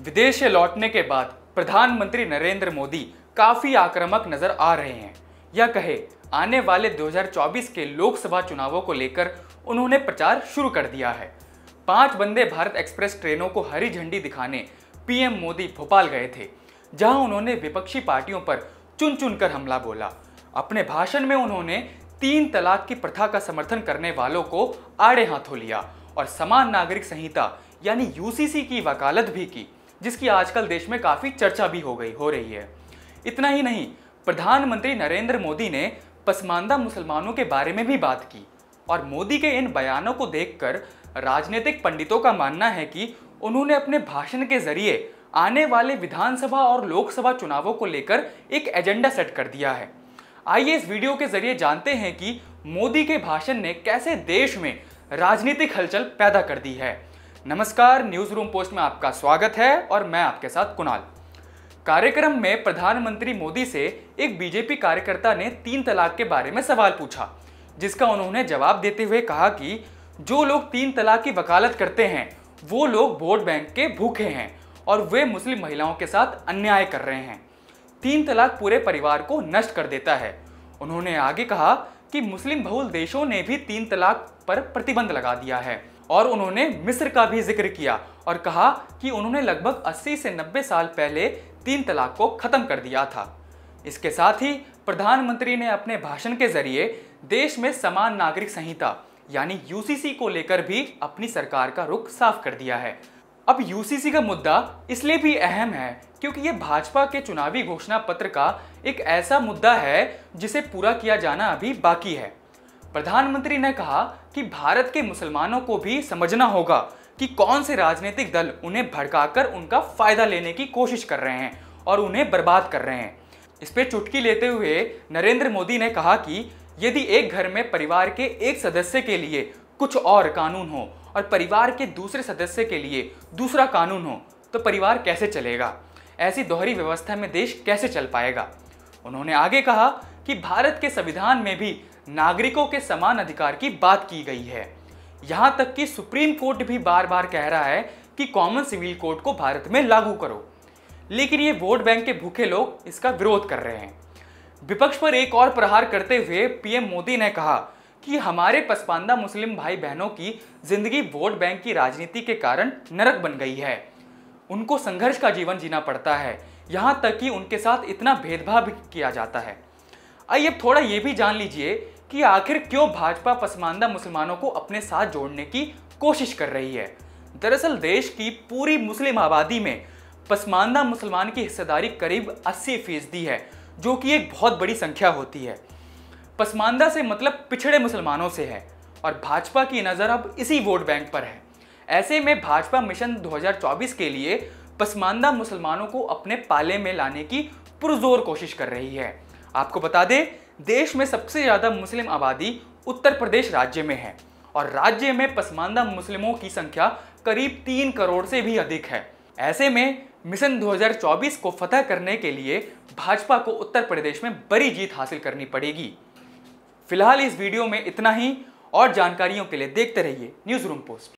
विदेश से लौटने के बाद प्रधानमंत्री नरेंद्र मोदी काफी आक्रामक नजर आ रहे हैं। या कहे आने वाले 2024 के लोकसभा चुनावों को लेकर उन्होंने प्रचार शुरू कर दिया है। 5 वंदे भारत एक्सप्रेस ट्रेनों को हरी झंडी दिखाने पीएम मोदी भोपाल गए थे, जहां उन्होंने विपक्षी पार्टियों पर चुन चुनकर हमला बोला। अपने भाषण में उन्होंने 3 तलाक की प्रथा का समर्थन करने वालों को आड़े हाथों लिया और समान नागरिक संहिता यानी यूसीसी की वकालत भी की, जिसकी आजकल देश में काफी चर्चा भी हो रही है। इतना ही नहीं, प्रधानमंत्री नरेंद्र मोदी ने पसमानदा मुसलमानों के बारे में भी बात की और मोदी के इन बयानों को देखकर राजनीतिक पंडितों का मानना है कि उन्होंने अपने भाषण के जरिए आने वाले विधानसभा और लोकसभा चुनावों को लेकर एक एजेंडा सेट कर दिया है। आइए इस वीडियो के जरिए जानते हैं कि मोदी के भाषण ने कैसे देश में राजनीतिक हलचल पैदा कर दी है। नमस्कार, न्यूज रूम पोस्ट में आपका स्वागत है और मैं आपके साथ कुणाल। कार्यक्रम में प्रधानमंत्री मोदी से एक बीजेपी कार्यकर्ता ने 3 तलाक के बारे में सवाल पूछा, जिसका उन्होंने जवाब देते हुए कहा कि जो लोग 3 तलाक की वकालत करते हैं वो लोग वोट बैंक के भूखे हैं और वे मुस्लिम महिलाओं के साथ अन्याय कर रहे हैं। 3 तलाक पूरे परिवार को नष्ट कर देता है। उन्होंने आगे कहा कि मुस्लिम बहुल देशों ने भी 3 तलाक पर प्रतिबंध लगा दिया है और उन्होंने मिस्र का भी जिक्र किया और कहा कि उन्होंने लगभग 80 से 90 साल पहले 3 तलाक को खत्म कर दिया था। इसके साथ ही प्रधानमंत्री ने अपने भाषण के जरिए देश में समान नागरिक संहिता यानी यूसीसी को लेकर भी अपनी सरकार का रुख साफ कर दिया है। अब यूसीसी का मुद्दा इसलिए भी अहम है क्योंकि ये भाजपा के चुनावी घोषणा पत्र का एक ऐसा मुद्दा है जिसे पूरा किया जाना अभी बाकी है। प्रधानमंत्री ने कहा कि भारत के मुसलमानों को भी समझना होगा कि कौन से राजनीतिक दल उन्हें भड़काकर उनका फायदा लेने की कोशिश कर रहे हैं और उन्हें बर्बाद कर रहे हैं। इस पे चुटकी लेते हुए नरेंद्र मोदी ने कहा कि यदि एक घर में परिवार के एक सदस्य के लिए कुछ और कानून हो और परिवार के दूसरे सदस्य के लिए दूसरा कानून हो तो परिवार कैसे चलेगा? ऐसी दोहरी व्यवस्था में देश कैसे चल पाएगा? उन्होंने आगे कहा कि भारत के संविधान में भी नागरिकों के समान अधिकार की बात की गई है। यहाँ तक कि सुप्रीम कोर्ट भी बार बार कह रहा है कि कॉमन सिविल कोड को भारत में लागू करो, लेकिन ये वोट बैंक के भूखे लोग इसका विरोध कर रहे हैं। विपक्ष पर एक और प्रहार करते हुए पीएम मोदी ने कहा कि हमारे पसमानदा मुस्लिम भाई बहनों की जिंदगी वोट बैंक की राजनीति के कारण नरक बन गई है। उनको संघर्ष का जीवन जीना पड़ता है, यहाँ तक कि उनके साथ इतना भेदभाव भी किया जाता है। आइए अब थोड़ा ये भी जान लीजिए कि आखिर क्यों भाजपा पसमानदा मुसलमानों को अपने साथ जोड़ने की कोशिश कर रही है। दरअसल देश की पूरी मुस्लिम आबादी में पसमानदा मुसलमान की हिस्सेदारी करीब 80% है, जो कि एक बहुत बड़ी संख्या होती है। पसमानदा से मतलब पिछड़े मुसलमानों से है और भाजपा की नज़र अब इसी वोट बैंक पर है। ऐसे में भाजपा मिशन 2024 के लिए पसमानदा मुसलमानों को अपने पाले में लाने की पुरजोर कोशिश कर रही है। आपको बता दें, देश में सबसे ज़्यादा मुस्लिम आबादी उत्तर प्रदेश राज्य में है और राज्य में पसमानदा मुस्लिमों की संख्या करीब 3 करोड़ से भी अधिक है। ऐसे में मिशन 2024 को फतह करने के लिए भाजपा को उत्तर प्रदेश में बड़ी जीत हासिल करनी पड़ेगी। फिलहाल इस वीडियो में इतना ही और जानकारियों के लिए देखते रहिए न्यूज़ रूम पोस्ट।